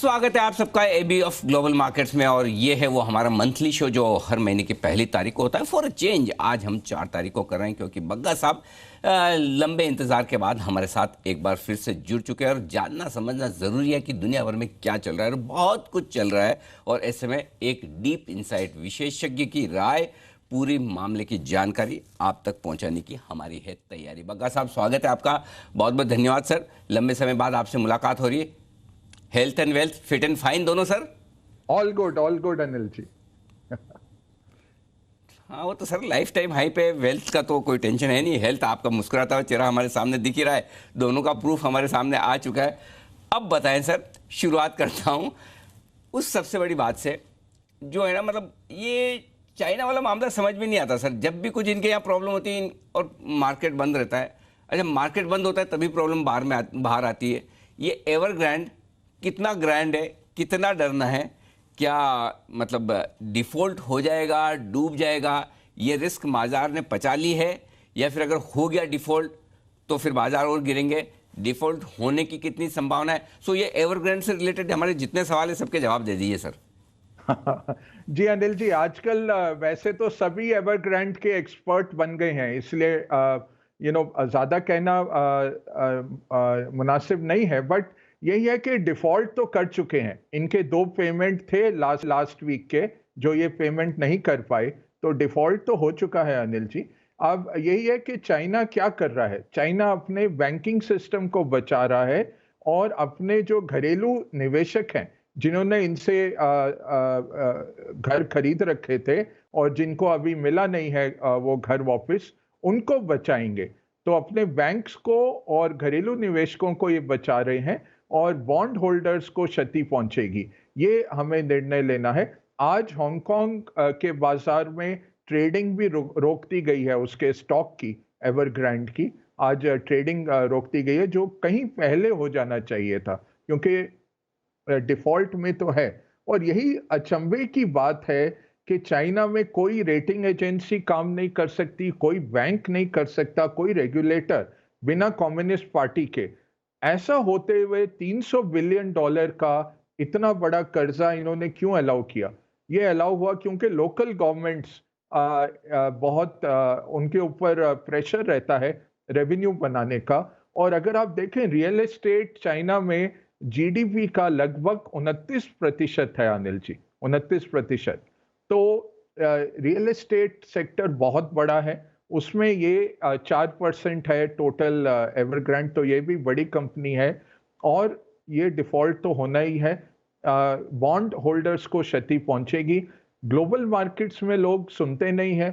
स्वागत है आप सबका एबी ऑफ ग्लोबल मार्केट्स में। और ये है वो हमारा मंथली शो जो हर महीने की पहली तारीख को होता है फॉर अ चेंज। आज हम 4 तारीख को कर रहे हैं क्योंकि बग्गा साहब लंबे इंतजार के बाद हमारे साथ एक बार फिर से जुड़ चुके हैं। और जानना समझना ज़रूरी है कि दुनिया भर में क्या चल रहा है, और बहुत कुछ चल रहा है। और ऐसे में एक डीप इंसाइट, विशेषज्ञ की राय, पूरी मामले की जानकारी आप तक पहुंचाने की हमारी है तैयारी। बग्गा साहब, स्वागत है आपका। बहुत बहुत धन्यवाद सर, लंबे समय बाद आपसे मुलाकात हो रही है। Health and wealth, fit and fine दोनों sir? All good Anil ji. हाँ, वो तो सर लाइफ टाइम हाई पे। वेल्थ का तो कोई टेंशन है नहीं। हेल्थ, आपका मुस्कुराता हुआ चेहरा हमारे सामने दिख ही रहा है, दोनों का प्रूफ हमारे सामने आ चुका है। अब बताएं सर, शुरुआत करता हूँ उस सबसे बड़ी बात से जो है ना, मतलब ये चाइना वाला मामला समझ में नहीं आता सर। जब भी कुछ इनके यहाँ प्रॉब्लम होती है और मार्केट बंद रहता है। अच्छा, मार्केट बंद होता है तभी प्रॉब्लम बाहर आती है। ये एवरग्रैंड कितना ग्रैंड है, कितना डरना है? क्या मतलब डिफ़ॉल्ट हो जाएगा, डूब जाएगा? ये रिस्क बाजार ने पचा ली है, या फिर अगर हो गया डिफ़ॉल्ट तो फिर बाजार और गिरेंगे? डिफ़ॉल्ट होने की कितनी संभावना है? सो ये एवरग्रैंड से रिलेटेड हमारे जितने सवाल है सबके जवाब दे दीजिए सर। जी अनिल जी, आजकल वैसे तो सभी एवरग्रैंड के एक्सपर्ट बन गए हैं, इसलिए ज़्यादा कहना मुनासिब नहीं है। बट यही है कि डिफॉल्ट तो कर चुके हैं। इनके 2 पेमेंट थे लास्ट वीक के, जो ये पेमेंट नहीं कर पाए, तो डिफॉल्ट तो हो चुका है अनिल जी। अब यही है कि चाइना क्या कर रहा है। चाइना अपने बैंकिंग सिस्टम को बचा रहा है, और अपने जो घरेलू निवेशक हैं, जिन्होंने इनसे घर खरीद रखे थे और जिनको अभी मिला नहीं है वो घर वापस, उनको बचाएंगे। तो अपने बैंक्स को और घरेलू निवेशकों को ये बचा रहे हैं, और बॉन्ड होल्डर्स को क्षति पहुंचेगी। ये हमें निर्णय लेना है। आज हांगकांग के बाजार में ट्रेडिंग भी रोक दी गई है, उसके स्टॉक की, एवरग्रैंड की। आज ट्रेडिंग रोक दी गई है, जो कहीं पहले हो जाना चाहिए था, क्योंकि डिफॉल्ट में तो है। और यही अचंभे की बात है कि चाइना में कोई रेटिंग एजेंसी काम नहीं कर सकती, कोई बैंक नहीं कर सकता, कोई रेगुलेटर, बिना कम्युनिस्ट पार्टी के। ऐसा होते हुए $300 बिलियन का इतना बड़ा कर्जा इन्होंने क्यों अलाउ किया? ये अलाउ हुआ क्योंकि लोकल गवर्नमेंट्स बहुत उनके ऊपर प्रेशर रहता है रेवेन्यू बनाने का। और अगर आप देखें, रियल एस्टेट चाइना में जीडीपी का लगभग 29% है अनिल जी, 29%। तो रियल एस्टेट सेक्टर बहुत बड़ा है, उसमें ये 4% है टोटल एवरग्रैंड। तो ये भी बड़ी कंपनी है, और ये डिफॉल्ट तो होना ही है। बॉन्ड होल्डर्स को क्षति पहुंचेगी। ग्लोबल मार्केट्स में लोग सुनते नहीं हैं।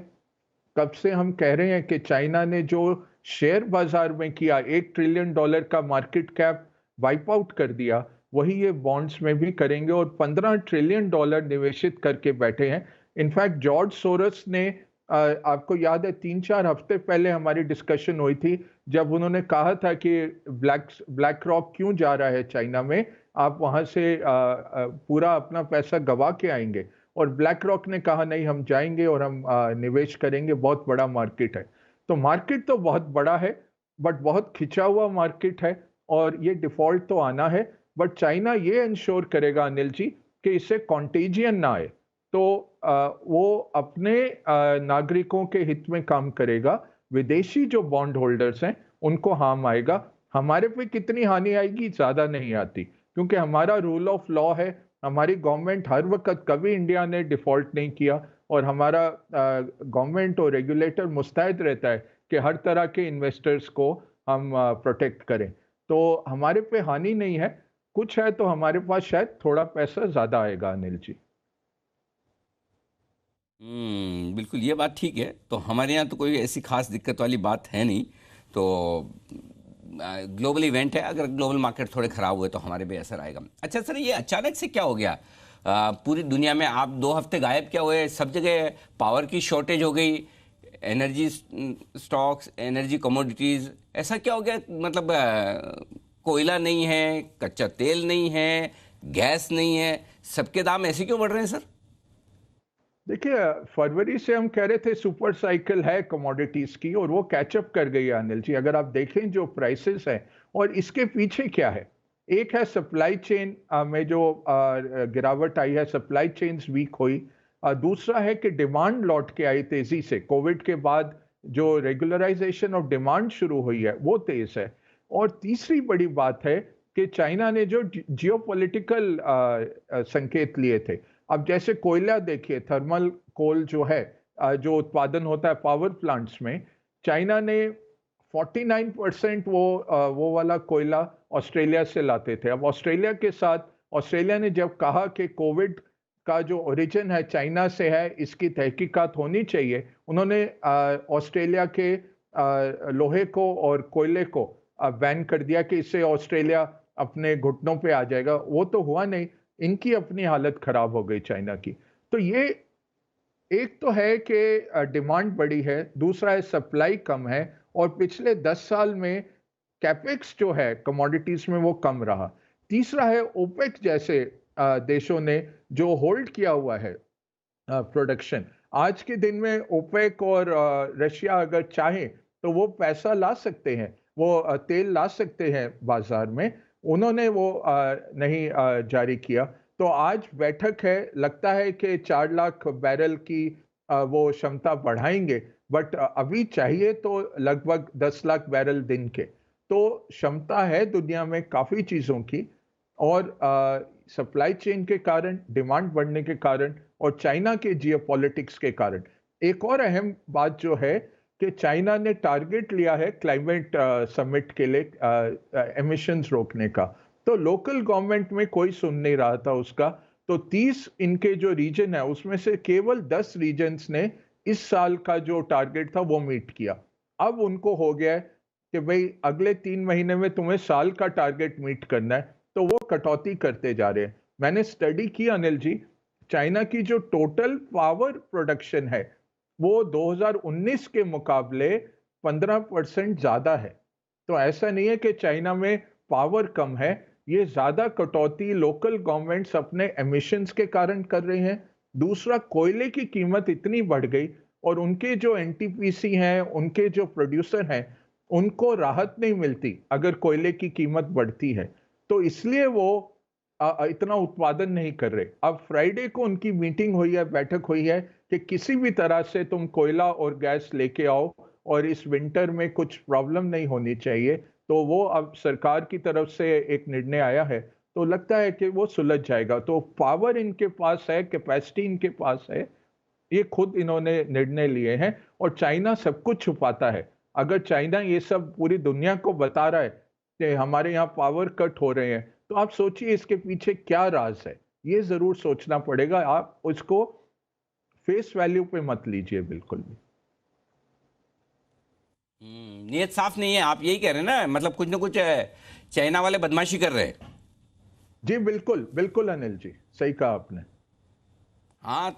कब से हम कह रहे हैं कि चाइना ने जो शेयर बाजार में किया, $1 ट्रिलियन का मार्केट कैप वाइप आउट कर दिया, वही ये बॉन्ड्स में भी करेंगे, और $15 ट्रिलियन निवेशित करके बैठे हैं। इनफैक्ट जॉर्ज सोरस ने, आपको याद है, 3-4 हफ्ते पहले हमारी डिस्कशन हुई थी, जब उन्होंने कहा था कि ब्लैक रॉक क्यों जा रहा है चाइना में, आप वहां से पूरा अपना पैसा गवा के आएंगे। और ब्लैक रॉक ने कहा नहीं, हम जाएंगे और हम निवेश करेंगे, बहुत बड़ा मार्केट है। तो मार्केट तो बहुत बड़ा है, बट बहुत खिंचा हुआ मार्केट है, और ये डिफॉल्ट तो आना है। बट चाइना ये इंश्योर करेगा अनिल जी कि इससे कॉन्टेजियन ना आए। तो वो अपने नागरिकों के हित में काम करेगा। विदेशी जो बॉन्ड होल्डर्स हैं उनको हार्म आएगा। हमारे पे कितनी हानि आएगी, ज़्यादा नहीं आती, क्योंकि हमारा रूल ऑफ लॉ है। हमारी गवर्नमेंट हर वक्त, कभी इंडिया ने डिफॉल्ट नहीं किया, और हमारा गवर्नमेंट और रेगुलेटर मुस्तैद रहता है कि हर तरह के इन्वेस्टर्स को हम प्रोटेक्ट करें। तो हमारे पे हानि नहीं है। कुछ है तो हमारे पास शायद थोड़ा पैसा ज़्यादा आएगा अनिल जी। बिल्कुल, ये बात ठीक है। तो हमारे यहाँ तो कोई ऐसी खास दिक्कत वाली बात है नहीं। तो ग्लोबल इवेंट है, अगर ग्लोबल मार्केट थोड़े ख़राब हुए तो हमारे पे असर आएगा। अच्छा सर, ये अचानक से क्या हो गया? पूरी दुनिया में आप 2 हफ्ते गायब क्या हुए? सब जगह पावर की शॉर्टेज हो गई, एनर्जी स्टॉक्स, एनर्जी कमोडिटीज़, ऐसा क्या हो गया? मतलब कोयला नहीं है, कच्चा तेल नहीं है, गैस नहीं है, सबके दाम ऐसे क्यों बढ़ रहे हैं सर? देखिए, फरवरी से हम कह रहे थे सुपर साइकिल है कमोडिटीज की, और वो कैचअप कर गई है अनिल जी। अगर आप देखें जो प्राइसेस हैं, और इसके पीछे क्या है, एक है सप्लाई चेन में जो गिरावट आई है, सप्लाई चेन्स वीक हुई। दूसरा है कि डिमांड लौट के आई तेजी से, कोविड के बाद जो रेगुलराइजेशन ऑफ डिमांड शुरू हुई है वो तेज है। और तीसरी बड़ी बात है कि चाइना ने जो जियोपॉलिटिकल संकेत लिए थे, अब जैसे कोयला देखिए, थर्मल कोल जो है, जो उत्पादन होता है पावर प्लांट्स में, चाइना ने 49% वो वाला कोयला ऑस्ट्रेलिया से लाते थे। अब ऑस्ट्रेलिया के साथ, ऑस्ट्रेलिया ने जब कहा कि कोविड का जो ओरिजिन है चाइना से है, इसकी तहकीकात होनी चाहिए, उन्होंने ऑस्ट्रेलिया के लोहे को और कोयले को बैन कर दिया कि इससे ऑस्ट्रेलिया अपने घुटनों पे आ जाएगा। वो तो हुआ नहीं, इनकी अपनी हालत खराब हो गई चाइना की। तो ये एक तो है कि डिमांड बड़ी है, दूसरा है सप्लाई कम है, और पिछले 10 साल में कैपेक्स जो है कमोडिटीज में वो कम रहा। तीसरा है ओपेक जैसे देशों ने जो होल्ड किया हुआ है प्रोडक्शन। आज के दिन में ओपेक और रशिया अगर चाहे तो वो पैसा ला सकते हैं, वो तेल ला सकते हैं बाजार में। उन्होंने वो नहीं जारी किया। तो आज बैठक है, लगता है कि 4 लाख बैरल की वो क्षमता बढ़ाएंगे, बट अभी चाहिए तो लगभग 10 लाख बैरल दिन के। तो क्षमता है दुनिया में काफ़ी चीज़ों की, और सप्लाई चेन के कारण, डिमांड बढ़ने के कारण, और चाइना के जियोपॉलिटिक्स के कारण। एक और अहम बात जो है कि चाइना ने टारगेट लिया है क्लाइमेट समिट के लिए एमिशंस रोकने का। तो लोकल गवर्नमेंट में कोई सुन नहीं रहा था उसका। तो 30 इनके जो रीजन है उसमें से केवल 10 रीजन्स ने इस साल का जो टारगेट था वो मीट किया। अब उनको हो गया है कि भाई अगले 3 महीने में तुम्हें साल का टारगेट मीट करना है, तो वो कटौती करते जा रहे हैं। मैंने स्टडी की अनिल जी, चाइना की जो टोटल पावर प्रोडक्शन है वो 2019 के मुकाबले 15% ज्यादा है। तो ऐसा नहीं है कि चाइना में पावर कम है, ये ज्यादा कटौती लोकल गवर्नमेंट्स अपने एमिशंस के कारण कर रहे हैं। दूसरा, कोयले की कीमत इतनी बढ़ गई, और उनके जो एनटीपीसी हैं, उनके जो प्रोड्यूसर हैं, उनको राहत नहीं मिलती अगर कोयले की कीमत बढ़ती है। तो इसलिए वो इतना उत्पादन नहीं कर रहे। अब फ्राइडे को उनकी मीटिंग हुई है, बैठक हुई है कि किसी भी तरह से तुम कोयला और गैस लेके आओ, और इस विंटर में कुछ प्रॉब्लम नहीं होनी चाहिए। तो वो अब सरकार की तरफ से एक निर्णय आया है, तो लगता है कि वो सुलझ जाएगा। तो पावर इनके पास है, कैपेसिटी इनके पास है, ये खुद इन्होंने निर्णय लिए हैं। और चाइना सब कुछ छुपाता है। अगर चाइना ये सब पूरी दुनिया को बता रहा है कि हमारे यहाँ पावर कट हो रहे हैं, तो आप सोचिए इसके पीछे क्या राज है। ये जरूर सोचना पड़ेगा। आप उसको फेस वैल्यू पे मत लीजिए बिल्कुल भी। नीयत साफ नहीं है, आप यही कह रहे हैं ना, मतलब कुछ ना कुछ चाइना वाले बदमाशी कर रहे हैं। जी बिल्कुल बिल्कुल अनिल जी, सही कहा आपने। हाँ,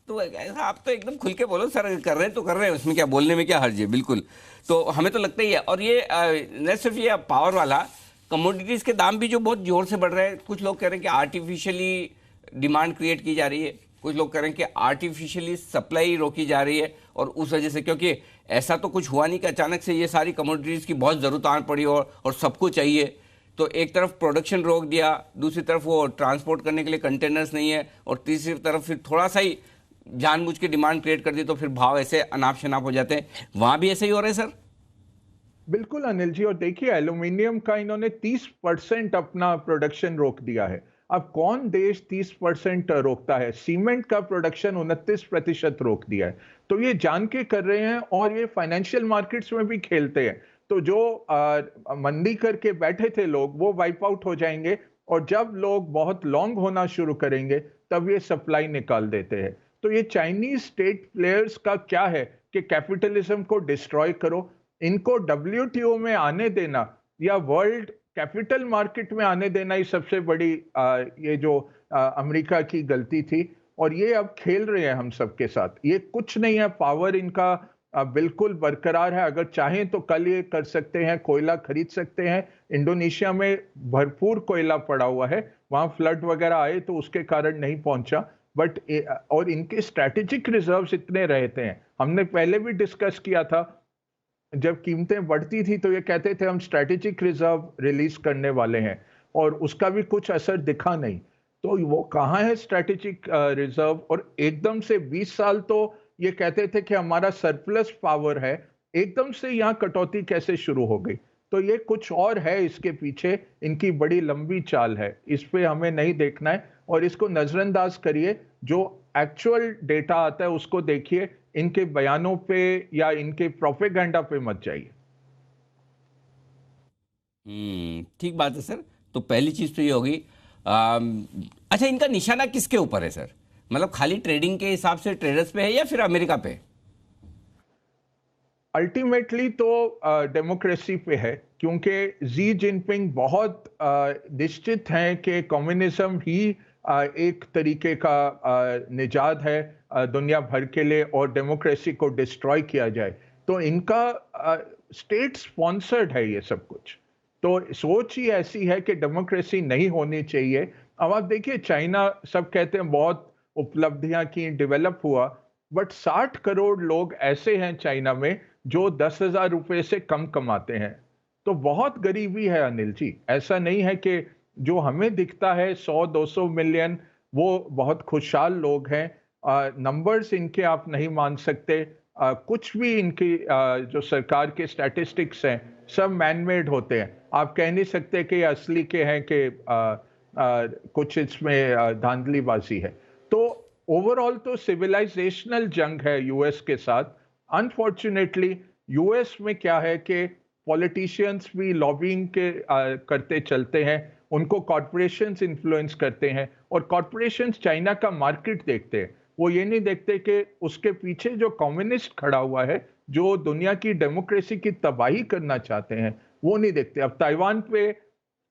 तो ऐसा आप तो एकदम खुल के बोलो सर, कर रहे हैं तो कर रहे हैं, उसमें क्या, बोलने में क्या हर्ज है। बिल्कुल, तो हमें तो लगता ही है। और ये न सिर्फ ये पावर वाला, कमोडिटीज़ के दाम भी जो बहुत जोर से बढ़ रहे हैं। कुछ लोग कह रहे हैं कि आर्टिफिशियली डिमांड क्रिएट की जा रही है, कुछ लोग कह रहे हैं कि आर्टिफिशियली सप्लाई रोकी जा रही है, और उस वजह से, क्योंकि ऐसा तो कुछ हुआ नहीं कि अचानक से ये सारी कमोडिटीज़ की बहुत ज़रूरत आन पड़ी और सबको चाहिए। तो एक तरफ प्रोडक्शन रोक दिया, दूसरी तरफ वो ट्रांसपोर्ट करने के लिए कंटेनर्स नहीं है, और तीसरी तरफ फिर थोड़ा सा ही जानबूझ के डिमांड क्रिएट कर दी, तो फिर भाव ऐसे अनाप शनाप हो जाते हैं। वहाँ भी ऐसे ही हो रहा है सर? बिल्कुल अनिल जी, और देखिए एल्यूमिनियम का इन्होंने 30% अपना प्रोडक्शन रोक दिया है। अब कौन देश 30% रोकता है? सीमेंट का प्रोडक्शन 29% रोक दिया है। तो ये जान के कर रहे हैं, और ये फाइनेंशियल मार्केट्स में भी खेलते हैं। तो जो मंदी करके बैठे थे लोग, वो वाइप आउट हो जाएंगे, और जब लोग बहुत लॉन्ग होना शुरू करेंगे तब ये सप्लाई निकाल देते हैं। तो ये चाइनीज स्टेट प्लेयर्स का क्या है कि कैपिटलिज्म को डिस्ट्रॉय करो, इनको डब्ल्यूटीओ में आने देना या वर्ल्ड कैपिटल मार्केट में आने देना ही सबसे बड़ी ये जो अमेरिका की गलती थी। और ये अब खेल रहे हैं हम सबके साथ। ये कुछ नहीं है, पावर इनका बिल्कुल बरकरार है। अगर चाहें तो कल ये कर सकते हैं, कोयला खरीद सकते हैं। इंडोनेशिया में भरपूर कोयला पड़ा हुआ है, वहां फ्लड वगैरह आए तो उसके कारण नहीं पहुंचा। बट और इनके स्ट्रैटेजिक रिजर्व्स इतने रहते हैं। हमने पहले भी डिस्कस किया था, जब कीमतें बढ़ती थी तो ये कहते थे हम स्ट्रैटेजिक रिजर्व रिलीज करने वाले हैं। और उसका भी कुछ असर दिखा नहीं। तो वो कहाँ है स्ट्रैटेजिक रिजर्व? और एकदम से 20 साल तो ये कहते थे कि हमारा सरप्लस पावर है, एकदम से यहाँ कटौती कैसे शुरू हो गई? तो ये कुछ और है इसके पीछे, इनकी बड़ी लंबी चाल है, इस पे हमें नहीं देखना है और इसको नजरअंदाज करिए। जो एक्चुअल डेटा आता है उसको देखिए, इनके बयानों पे या इनके प्रोपेगेंडा पे मत जाइए। ठीक बात है सर। तो पहली चीज तो ये होगी। अम, अच्छा, इनका निशाना किसके ऊपर है सर? मतलब खाली ट्रेडिंग के हिसाब से ट्रेडर्स पे है या फिर अमेरिका पे? अल्टीमेटली तो डेमोक्रेसी पे है, क्योंकि जी जिनपिंग बहुत निश्चित हैं कि कम्युनिज्म ही एक तरीके का निजात है दुनिया भर के लिए, और डेमोक्रेसी को डिस्ट्रॉय किया जाए। तो इनका स्टेट स्पॉन्सर्ड है ये सब कुछ। तो सोच ही ऐसी है कि डेमोक्रेसी नहीं होनी चाहिए। अब आप देखिए, चाइना सब कहते हैं बहुत उपलब्धियां की, डेवलप हुआ, बट 60 करोड़ लोग ऐसे हैं चाइना में जो 10,000 रुपए से कम कमाते हैं। तो बहुत गरीबी है अनिल जी। ऐसा नहीं है कि जो हमें दिखता है 100-200 मिलियन, वो बहुत खुशहाल लोग हैं। नंबर्स इनके आप नहीं मान सकते। कुछ भी इनकी जो सरकार के स्टैटिस्टिक्स हैं, सब मैनमेड होते हैं। आप कह नहीं सकते कि ये असली के हैं कि कुछ इसमें धांधलीबाजी है। तो ओवरऑल तो सिविलाइजेशनल जंग है यूएस के साथ। अनफॉर्चुनेटली यूएस में क्या है कि पॉलिटिशियंस भी लॉबिंग के करते चलते हैं, उनको कॉरपोरेशंस इन्फ्लुएंस करते हैं, और कॉरपोरेशंस चाइना का मार्केट देखते हैं। वो ये नहीं देखते कि उसके पीछे जो कम्युनिस्ट खड़ा हुआ है, जो दुनिया की डेमोक्रेसी की तबाही करना चाहते हैं, वो नहीं देखते। अब ताइवान पे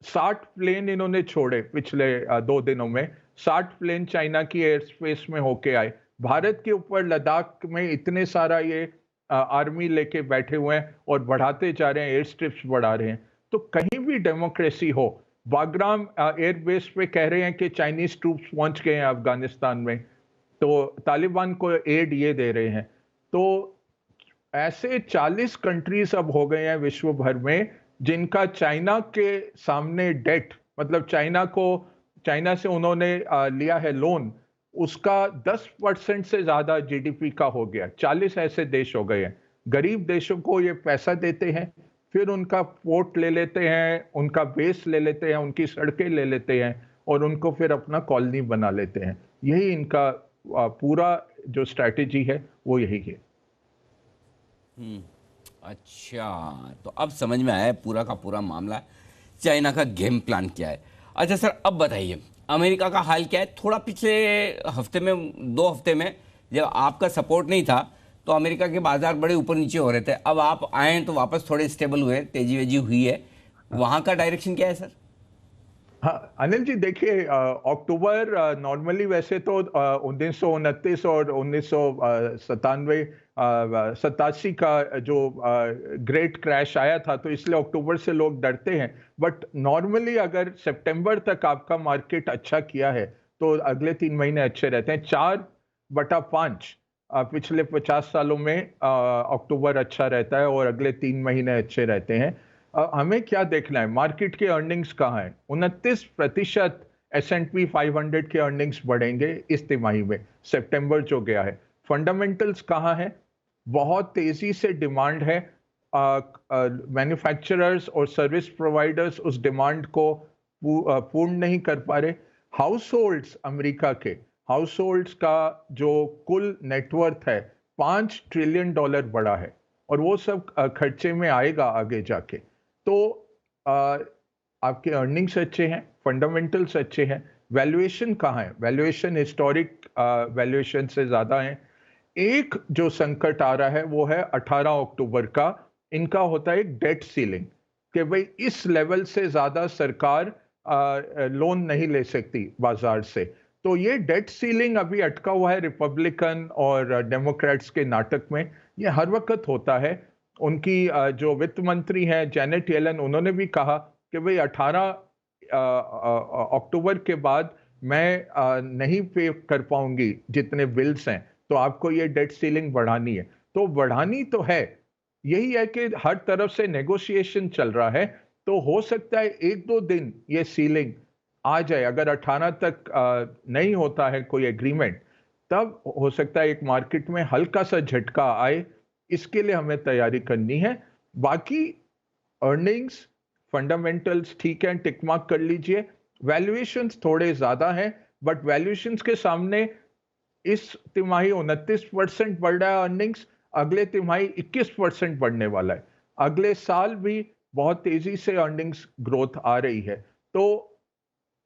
60 प्लेन इन्होंने छोड़े पिछले 2 दिनों में। 60 प्लेन चाइना की एयर स्पेस में होके आए। भारत के ऊपर लद्दाख में इतने सारा ये आर्मी लेके बैठे हुए हैं और बढ़ाते जा रहे हैं, एयर स्ट्रिप्स बढ़ा रहे हैं। तो कहीं भी डेमोक्रेसी हो, बागराम एयर बेस पे कह रहे हैं कि चाइनीज ट्रूप्स पहुंच गए हैं अफगानिस्तान में, तो तालिबान को एड ये दे रहे हैं। तो ऐसे 40 कंट्रीज अब हो गए हैं विश्व भर में जिनका चाइना के सामने डेट, मतलब चाइना से उन्होंने लिया है लोन, उसका 10% से ज्यादा जीडीपी का हो गया। 40 ऐसे देश हो गए हैं। गरीब देशों को ये पैसा देते हैं, फिर उनका पोर्ट ले लेते हैं, उनका बेस ले लेते हैं, उनकी सड़कें ले लेते हैं, और उनको फिर अपना कॉलोनी बना लेते हैं। यही इनका पूरा जो स्ट्रैटेजी है वो यही है। अच्छा, तो अब समझ में आया है पूरा का पूरा मामला, चाइना का गेम प्लान क्या है। अच्छा सर, अब बताइए अमेरिका का हाल क्या है? थोड़ा पिछले हफ्ते में, 2 हफ्ते में, जब आपका सपोर्ट नहीं था तो अमेरिका के बाजार बड़े ऊपर नीचे हो रहे थे। अब आप आए तो वापस थोड़े स्टेबल हुए, तेजी वेजी हुई है। वहाँ का डायरेक्शन क्या है सर? हाँ अनिल जी, देखिए अक्टूबर नॉर्मली वैसे तो 1929 और 1997 87 का जो ग्रेट क्रैश आया था, तो इसलिए अक्टूबर से लोग डरते हैं। बट नॉर्मली अगर सितंबर तक आपका मार्केट अच्छा किया है तो अगले 3 महीने अच्छे रहते हैं। 4/5 पिछले 50 सालों में अक्टूबर अच्छा रहता है और अगले 3 महीने अच्छे रहते हैं। हमें क्या देखना है, मार्केट के अर्निंग्स कहाँ है? 29% S&P 500 के अर्निंग्स बढ़ेंगे इस तिमाही में, सितंबर जो गया है। फंडामेंटल्स कहाँ है? बहुत तेजी से डिमांड है। मैन्युफैक्चरर्स और सर्विस प्रोवाइडर्स उस डिमांड को पूर्ण नहीं कर पा रहे। हाउस होल्ड्स, अमेरिका के हाउस होल्ड्स का जो कुल नेटवर्थ है, $5 ट्रिलियन बढ़ा है, और वो सब खर्चे में आएगा आगे जाके। तो आपके अर्निंग्स अच्छे हैं, फंडामेंटल्स अच्छे हैं। वैल्यूएशन कहाँ है? वैल्यूएशन हिस्टोरिक वैल्यूएशन से ज्यादा है। एक जो संकट आ रहा है वो है 18 अक्टूबर का। इनका होता है एक डेट सीलिंग, कि भाई इस लेवल से ज्यादा सरकार लोन नहीं ले सकती बाजार से। तो ये डेट सीलिंग अभी अटका हुआ है रिपब्लिकन और डेमोक्रेट्स के नाटक में। ये हर वक्त होता है। उनकी जो वित्त मंत्री हैं जैनेट येलन, उन्होंने भी कहा कि भाई 18 अक्टूबर के बाद मैं नहीं पे कर पाऊंगी जितने बिल्स हैं, तो आपको ये डेट सीलिंग बढ़ानी है। तो बढ़ानी तो है, यही है कि हर तरफ से नेगोशिएशन चल रहा है। तो हो सकता है 1-2 दिन ये सीलिंग आ जाए। अगर 18 तक नहीं होता है कोई एग्रीमेंट, तब हो सकता है एक मार्केट में हल्का सा झटका आए। इसके लिए हमें तैयारी करनी है। बाकी अर्निंग्स, फंडामेंटल्स ठीक है, टिक मार्क कर लीजिए। वैल्यूएशंस थोड़े ज्यादा हैं, बट वैल्यूएशंस के सामने इस तिमाही 29% बढ़ रहा है अर्निंग्स, अगले तिमाही 21% बढ़ने वाला है। अगले साल भी बहुत तेजी से अर्निंग्स ग्रोथ आ रही है। तो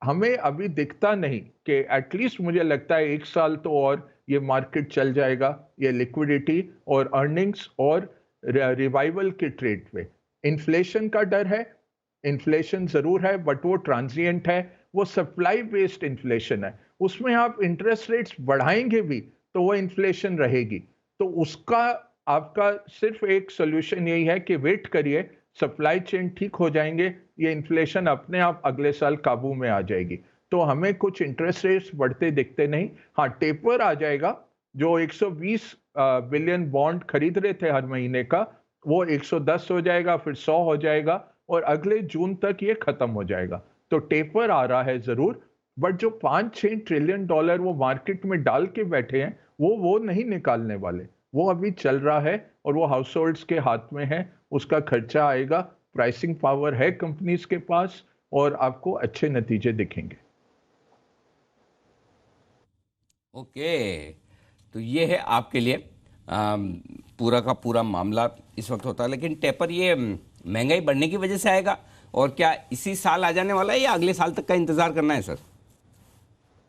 हमें अभी दिखता नहीं कि एटलीस्ट मुझे लगता है 1 साल तो और ये मार्केट चल जाएगा, ये लिक्विडिटी और अर्निंग्स और रिवाइवल के ट्रेड पे। इन्फ्लेशन का डर है, इन्फ्लेशन जरूर है बट वो ट्रांजिएंट है, वो सप्लाई बेस्ड इन्फ्लेशन है। उसमें आप इंटरेस्ट रेट्स बढ़ाएंगे भी तो वो इन्फ्लेशन रहेगी। तो उसका आपका सिर्फ एक सोल्यूशन यही है कि वेट करिए, सप्लाई चेन ठीक हो जाएंगे, ये इन्फ्लेशन अपने आप अगले साल काबू में आ जाएगी। तो हमें कुछ इंटरेस्ट रेट्स बढ़ते दिखते नहीं। हाँ, टेपर आ जाएगा। जो 120 बिलियन बॉन्ड खरीद रहे थे हर महीने का, वो 110 हो जाएगा, फिर 100 हो जाएगा और अगले जून तक ये खत्म हो जाएगा। तो टेपर आ रहा है जरूर, बट जो 5-6 ट्रिलियन डॉलर वो मार्केट में डाल के बैठे हैं, वो नहीं निकालने वाले। वो अभी चल रहा है और वो हाउस होल्ड्स के हाथ में है, उसका खर्चा आएगा, प्राइसिंग पावर है कंपनीज के पास और आपको अच्छे नतीजे दिखेंगे। ओके, तो ये है आपके लिए पूरा का पूरा मामला इस वक्त होता है। लेकिन टेपर ये महंगाई बढ़ने की वजह से आएगा, और क्या इसी साल आ जाने वाला है या अगले साल तक का इंतजार करना है सर?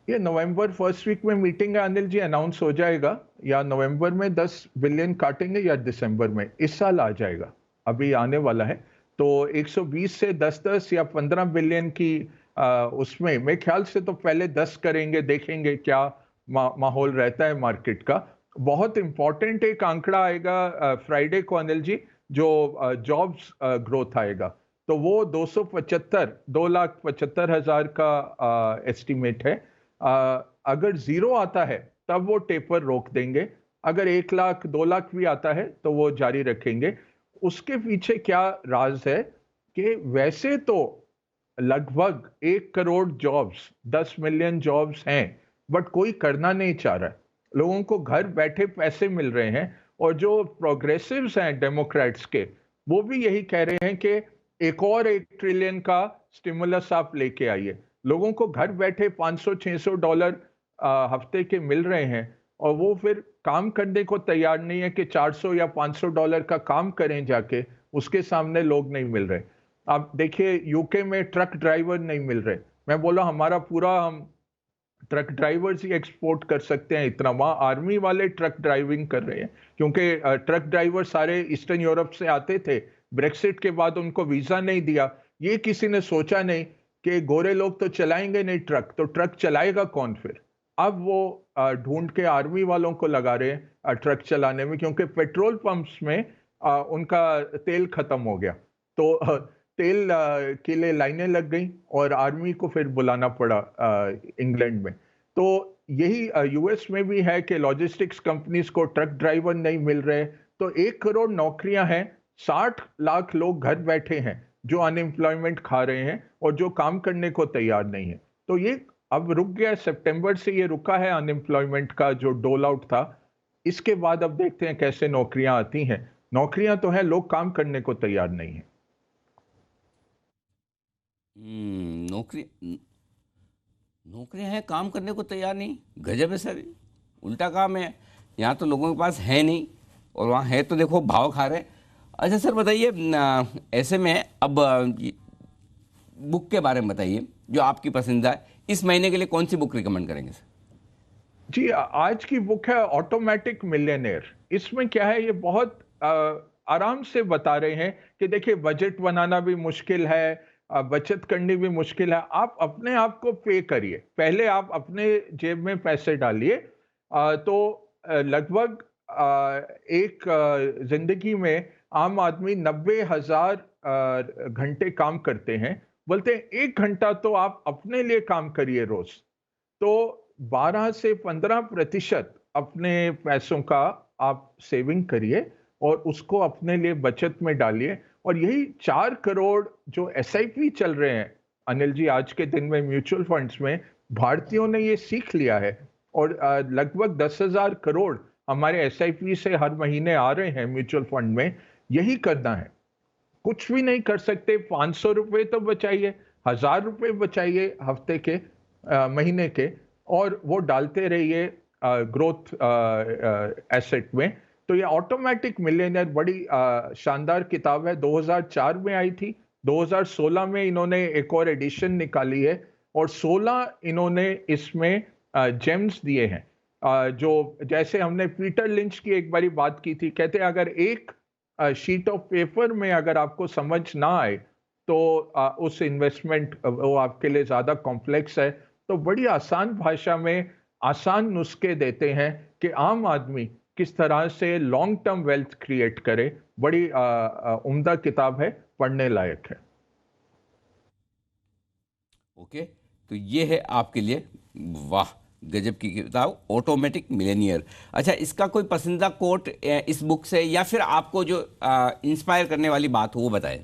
ये नवंबर फर्स्ट वीक में मीटिंग है अनिल जी, अनाउंस हो जाएगा। या नवंबर में 10 बिलियन काटेंगे या दिसंबर में, इस साल आ जाएगा, अभी आने वाला है। तो 120 से 10-10 या 15 बिलियन की उसमें मेरे ख्याल से तो पहले 10 करेंगे, देखेंगे क्या माहौल रहता है मार्केट का। बहुत इंपॉर्टेंट एक आंकड़ा आएगा फ्राइडे को अनिल जी, जो जॉब्स ग्रोथ आएगा। तो वो 2,75,000 का एस्टिमेट है। अगर जीरो आता है तब वो टेपर रोक देंगे, अगर 1 लाख 2 लाख भी आता है तो वो जारी रखेंगे। उसके पीछे क्या राज है कि वैसे तो लगभग 1 करोड़ जॉब्स, 10 मिलियन जॉब्स हैं, बट कोई करना नहीं चाह रहा है। लोगों को घर बैठे पैसे मिल रहे हैं और जो प्रोग्रेसिव्स हैं डेमोक्रेट्स के, वो भी यही कह रहे हैं कि एक और 1 ट्रिलियन का स्टिमुलस आप लेके आइए। लोगों को घर बैठे $500-600 हफ्ते के मिल रहे हैं और वो फिर काम करने को तैयार नहीं है कि $400 या $500 का काम करें जाके, उसके सामने लोग नहीं मिल रहे। आप देखिए यूके में ट्रक ड्राइवर नहीं मिल रहे। मैं बोला हमारा पूरा, हम ट्रक ड्राइवर्स ही एक्सपोर्ट कर सकते हैं इतना, वहाँ आर्मी वाले ट्रक ड्राइविंग कर रहे हैं, क्योंकि ट्रक ड्राइवर सारे ईस्टर्न यूरोप से आते थे, ब्रेक्सिट के बाद उनको वीजा नहीं दिया। ये किसी ने सोचा नहीं कि गोरे लोग तो चलाएंगे नहीं ट्रक, तो ट्रक चलाएगा कौन फिर। अब वो ढूंढ के आर्मी वालों को लगा रहे हैं ट्रक चलाने में, क्योंकि पेट्रोल पंप्स में उनका तेल खत्म हो गया। तो तेल के लिए लाइनें लग गई और आर्मी को फिर बुलाना पड़ा इंग्लैंड में। तो यही यूएस में भी है कि लॉजिस्टिक्स कंपनीज को ट्रक ड्राइवर नहीं मिल रहे। तो 1 करोड़ नौकरियां हैं, 60 लाख लोग घर बैठे हैं जो अनएम्प्लॉयमेंट खा रहे हैं और जो काम करने को तैयार नहीं है। तो ये अब रुक गया, सितंबर से ये रुका है अनएम्प्लॉयमेंट का जो डोल आउट था। इसके बाद अब देखते हैं कैसे नौकरियां आती हैं। नौकरियां तो है, लोग काम करने को तैयार नहीं है। नौकरी नौकरियां हैं, काम करने को तैयार नहीं, गजब है सर। उल्टा काम है, यहाँ तो लोगों के पास है नहीं और वहाँ है तो देखो भाव खा रहे हैं। अच्छा सर बताइए, ऐसे में अब बुक के बारे में बताइए जो आपकी पसंदीदा है। इस महीने के लिए कौन सी बुक रिकमेंड करेंगे सर? जी, आज की बुक है ऑटोमेटिक मिलियनेयर। इसमें क्या है, ये बहुत आराम से बता रहे हैं कि देखिए बजट बनाना भी मुश्किल है, बचत करनी भी मुश्किल है। आप अपने आप को पे करिए, पहले आप अपने जेब में पैसे डालिए। तो लगभग एक जिंदगी में आम आदमी 90,000 घंटे काम करते हैं। बोलते हैं 1 घंटा तो आप अपने लिए काम करिए रोज। तो 12 से 15% अपने पैसों का आप सेविंग करिए और उसको अपने लिए बचत में डालिए। और यही 4 करोड़ जो एसआईपी चल रहे हैं अनिल जी आज के दिन में म्यूचुअल फंड्स में, भारतीयों ने ये सीख लिया है और लगभग 10,000 करोड़ हमारे एसआईपी से हर महीने आ रहे हैं म्यूचुअल फंड में। यही करना है, कुछ भी नहीं कर सकते। 500 रुपए तो बचाइए, 1000 रुपए बचाइए हफ्ते के, महीने के, और वो डालते रहिए ग्रोथ एसेट में। तो ये ऑटोमेटिक मिलियनियर बड़ी शानदार किताब है, 2004 में आई थी, 2016 में इन्होंने एक और एडिशन निकाली है और 16 इन्होंने इसमें जेम्स दिए हैं। जो जैसे हमने पीटर लिंच की एक बारी बात की थी, कहते हैं अगर एक शीट ऑफ पेपर में अगर आपको समझ ना आए तो उस इन्वेस्टमेंट वो आपके लिए ज्यादा कॉम्प्लेक्स है। तो बड़ी आसान भाषा में आसान नुस्खे देते हैं कि आम आदमी किस तरह से लॉन्ग टर्म वेल्थ क्रिएट करे। बड़ी उम्दा किताब है, पढ़ने लायक है। ओके, तो ये है आपके लिए, वाह गजब की किताब, ऑटोमेटिक मिलेनियर। अच्छा, इसका कोई पसंदीदा कोट इस बुक से, या फिर आपको जो इंस्पायर करने वाली बात हो वो बताएं।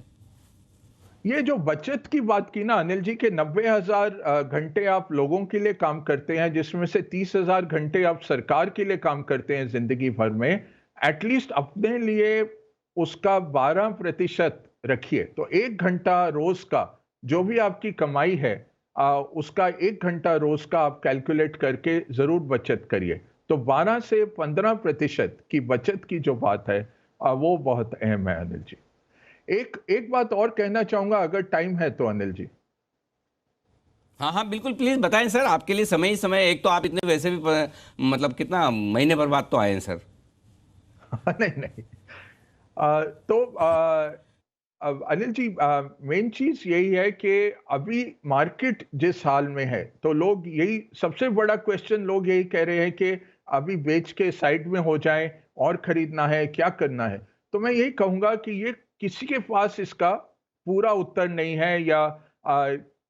ये जो बचत की बात की ना अनिल जी के 90,000 घंटे आप लोगों के लिए काम करते हैं, जिसमें से 30,000 घंटे आप सरकार के लिए काम करते हैं जिंदगी भर में, एटलीस्ट अपने लिए उसका 12% रखिए। तो 1 घंटा रोज का जो भी आपकी कमाई है उसका 1 घंटा रोज का आप कैलकुलेट करके जरूर बचत करिए। तो 12 से 15% की बचत की जो बात है वो बहुत अहम है अनिल जी। एक बात और कहना चाहूंगा अगर टाइम है तो अनिल जी। हाँ हाँ बिल्कुल, प्लीज बताएं सर, आपके लिए समय ही समय। एक तो आप इतने वैसे भी मतलब कितना महीने भर बाद तो आए हैं सर। नहीं नहीं, तो अनिल जी मेन चीज यही है कि अभी मार्केट जिस हाल में है, तो लोग यही सबसे बड़ा क्वेश्चन लोग यही कह रहे हैं कि अभी बेच के साइड में हो जाएं और खरीदना है, क्या करना है। तो मैं यही कहूंगा कि ये किसी के पास इसका पूरा उत्तर नहीं है या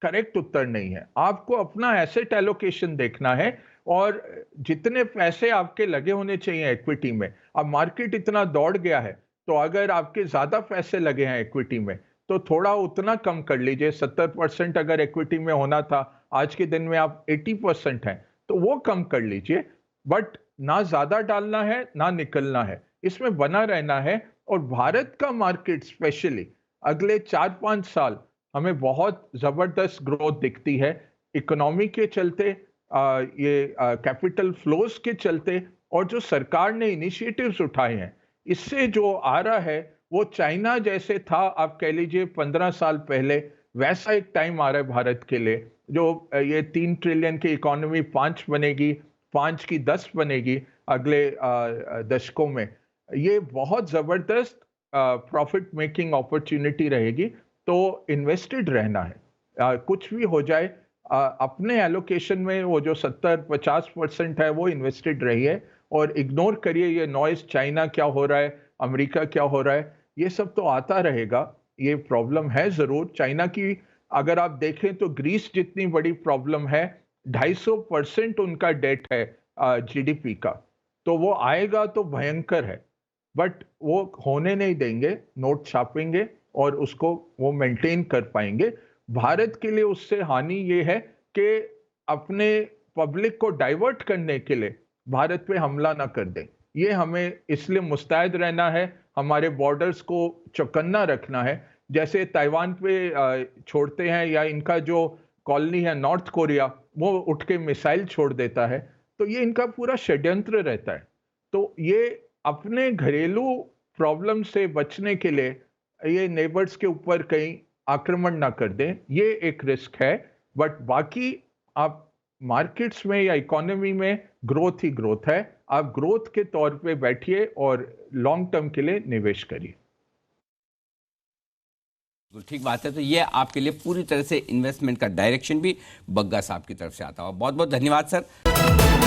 करेक्ट उत्तर नहीं है। आपको अपना एसेट एलोकेशन देखना है और जितने पैसे आपके लगे होने चाहिए इक्विटी में। अब मार्केट इतना दौड़ गया है, तो अगर आपके ज्यादा पैसे लगे हैं इक्विटी में तो थोड़ा उतना कम कर लीजिए। 70% अगर इक्विटी में होना था, आज के दिन में आप 80% हैं, तो वो कम कर लीजिए। बट ना ज्यादा डालना है ना निकलना है, इसमें बना रहना है। और भारत का मार्केट स्पेशली अगले 4-5 साल हमें बहुत जबरदस्त ग्रोथ दिखती है, इकोनॉमी के चलते, ये कैपिटल फ्लोज के चलते, और जो सरकार ने इनिशिएटिव्स उठाए हैं, इससे जो आ रहा है वो चाइना जैसे था, आप कह लीजिए 15 साल पहले, वैसा एक टाइम आ रहा है भारत के लिए। जो ये 3 ट्रिलियन की इकोनॉमी 5 बनेगी, 5 की 10 बनेगी अगले दशकों में। ये बहुत जबरदस्त प्रॉफिट मेकिंग अपॉर्चुनिटी रहेगी। तो इन्वेस्टेड रहना है, कुछ भी हो जाए अपने एलोकेशन में वो जो 70-50% है वो इन्वेस्टेड रहिए और इग्नोर करिए ये नॉइज, चाइना क्या हो रहा है, अमेरिका क्या हो रहा है, ये सब तो आता रहेगा। ये प्रॉब्लम है जरूर। चाइना की अगर आप देखें तो ग्रीस जितनी बड़ी प्रॉब्लम है, 250% उनका डेट है जीडीपी का। तो वो आएगा तो भयंकर है, बट वो होने नहीं देंगे, नोट छापेंगे और उसको वो मेंटेन कर पाएंगे। भारत के लिए उससे हानि ये है कि अपने पब्लिक को डाइवर्ट करने के लिए भारत पे हमला ना कर दें। ये हमें इसलिए मुस्तैद रहना है, हमारे बॉर्डर्स को चौकन्ना रखना है। जैसे ताइवान पे छोड़ते हैं, या इनका जो कॉलोनी है नॉर्थ कोरिया, वो उठ के मिसाइल छोड़ देता है, तो ये इनका पूरा षड्यंत्र रहता है। तो ये अपने घरेलू प्रॉब्लम से बचने के लिए ये नेबर्स के ऊपर कहीं आक्रमण ना कर दें, ये एक रिस्क है। बट बाकी आप मार्केट्स में या इकोनॉमी में ग्रोथ ही ग्रोथ है। आप ग्रोथ के तौर पे बैठिए और लॉन्ग टर्म के लिए निवेश करिए। ठीक बात है। तो ये आपके लिए पूरी तरह से इन्वेस्टमेंट का डायरेक्शन भी बग्गा साहब की तरफ से आता हुआ। बहुत बहुत धन्यवाद सर।